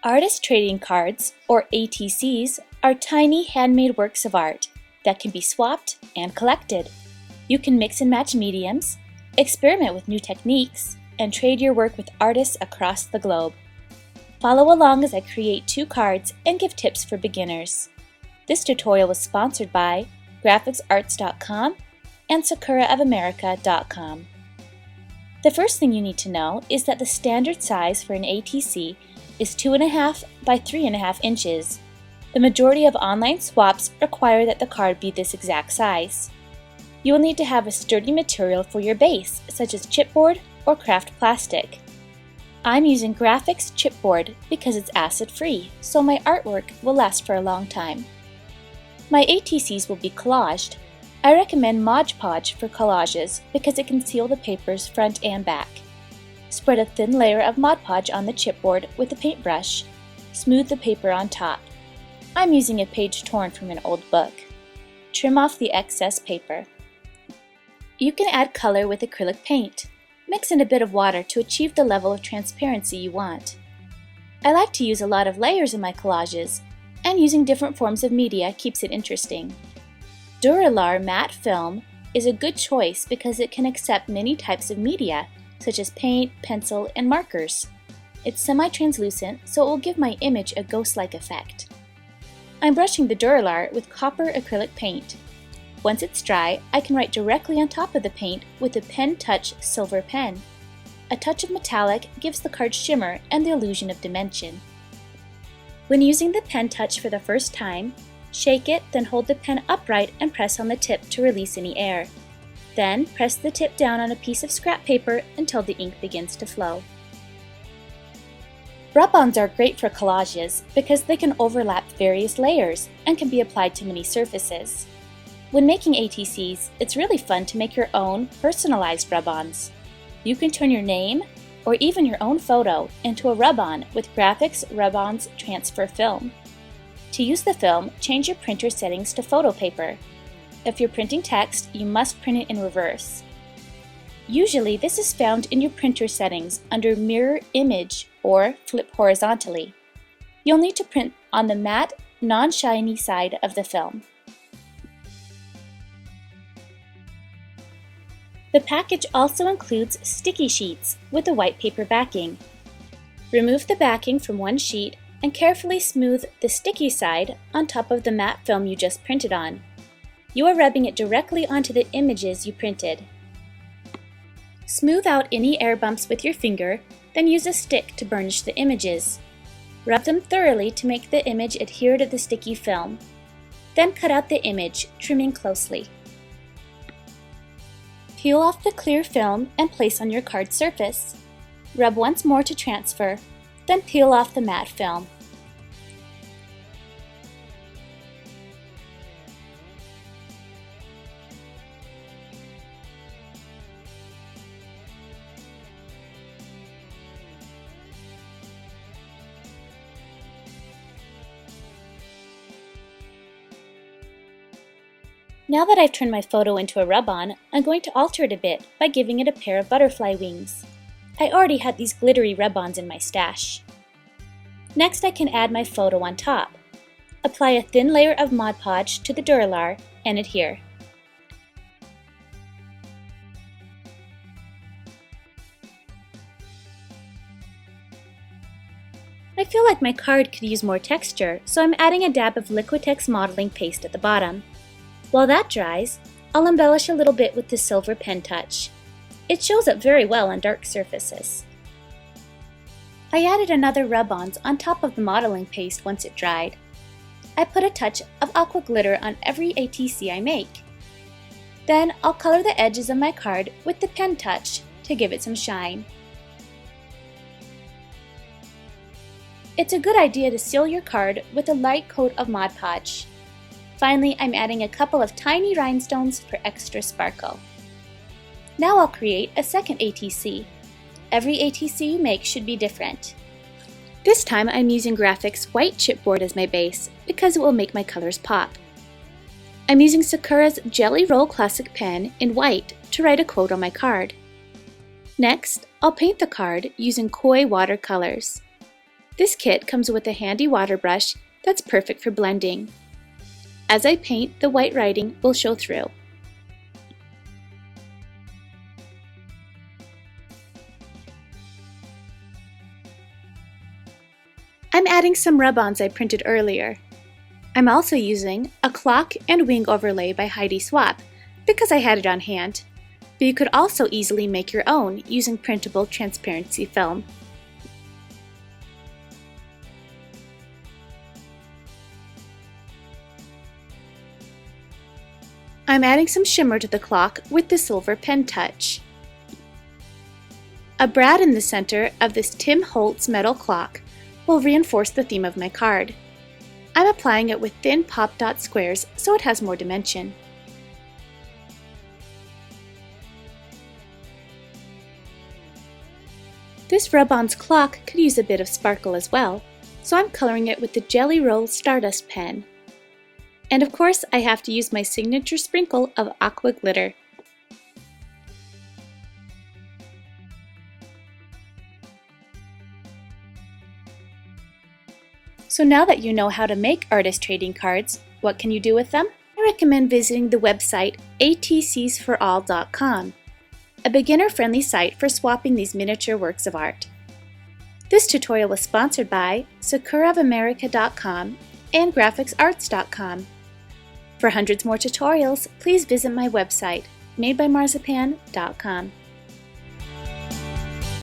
Artist trading cards, or ATCs, are tiny handmade works of art that can be swapped and collected. You can mix and match mediums, experiment with new techniques, and trade your work with artists across the globe. Follow along as I create 2 cards and give tips for beginners. This tutorial was sponsored by graphicsarts.com and sakuraofamerica.com. The first thing you need to know is that the standard size for an ATC is 2.5 by 3.5 inches. The majority of online swaps require that the card be this exact size. You will need to have a sturdy material for your base, such as chipboard or craft plastic. I'm using graphics chipboard because it's acid-free, so my artwork will last for a long time. My ATCs will be collaged. I recommend Mod Podge for collages because it can seal the papers front and back. Spread a thin layer of Mod Podge on the chipboard with a paintbrush. Smooth the paper on top. I'm using a page torn from an old book. Trim off the excess paper. You can add color with acrylic paint. Mix in a bit of water to achieve the level of transparency you want. I like to use a lot of layers in my collages, and using different forms of media keeps it interesting. Duralar matte film is a good choice because it can accept many types of media, such as paint, pencil, and markers. It's semi-translucent, so it will give my image a ghost-like effect. I'm brushing the Duralar with copper acrylic paint. Once it's dry, I can write directly on top of the paint with a Pen Touch silver pen. A touch of metallic gives the card shimmer and the illusion of dimension. When using the Pen Touch for the first time, shake it, then hold the pen upright and press on the tip to release any air. Then press the tip down on a piece of scrap paper until the ink begins to flow. Rub-ons are great for collages because they can overlap various layers and can be applied to many surfaces. When making ATCs, it's really fun to make your own personalized rub-ons. You can turn your name or even your own photo into a rub-on with Graphics Rub-ons Transfer Film. To use the film, change your printer settings to photo paper. If you're printing text, you must print it in reverse. Usually, this is found in your printer settings under Mirror Image or Flip Horizontally. You'll need to print on the matte, non-shiny side of the film. The package also includes sticky sheets with a white paper backing. Remove the backing from one sheet and carefully smooth the sticky side on top of the matte film you just printed on. You are rubbing it directly onto the images you printed. Smooth out any air bumps with your finger, then use a stick to burnish the images. Rub them thoroughly to make the image adhere to the sticky film. Then cut out the image, trimming closely. Peel off the clear film and place on your card surface. Rub once more to transfer, then peel off the matte film. Now that I've turned my photo into a rub-on, I'm going to alter it a bit by giving it a pair of butterfly wings. I already had these glittery rub-ons in my stash. Next, I can add my photo on top. Apply a thin layer of Mod Podge to the Duralar and adhere. I feel like my card could use more texture, so I'm adding a dab of Liquitex modeling paste at the bottom. While that dries, I'll embellish a little bit with the silver pen touch. It shows up very well on dark surfaces. I added another rub-ons on top of the modeling paste once it dried. I put a touch of aqua glitter on every ATC I make. Then I'll color the edges of my card with the pen touch to give it some shine. It's a good idea to seal your card with a light coat of Mod Podge. Finally, I'm adding a couple of tiny rhinestones for extra sparkle. Now I'll create a second ATC. Every ATC you make should be different. This time I'm using Graphics white chipboard as my base because it will make my colors pop. I'm using Sakura's Jelly Roll Classic pen in white to write a quote on my card. Next, I'll paint the card using koi watercolors. This kit comes with a handy water brush that's perfect for blending. As I paint, the white writing will show through. I'm adding some rub-ons I printed earlier. I'm also using a clock and wing overlay by Heidi Swap because I had it on hand, but you could also easily make your own using printable transparency film. I'm adding some shimmer to the clock with the silver pen touch. A brad in the center of this Tim Holtz metal clock will reinforce the theme of my card. I'm applying it with thin pop dot squares so it has more dimension. This rub-ons clock could use a bit of sparkle as well, so I'm coloring it with the Jelly Roll Stardust pen. And of course, I have to use my signature sprinkle of aqua glitter. So now that you know how to make artist trading cards, what can you do with them? I recommend visiting the website ATCsforall.com, a beginner-friendly site for swapping these miniature works of art. This tutorial was sponsored by sakuraofamerica.com and graphicsarts.com. For hundreds more tutorials, please visit my website, madebymarzipan.com.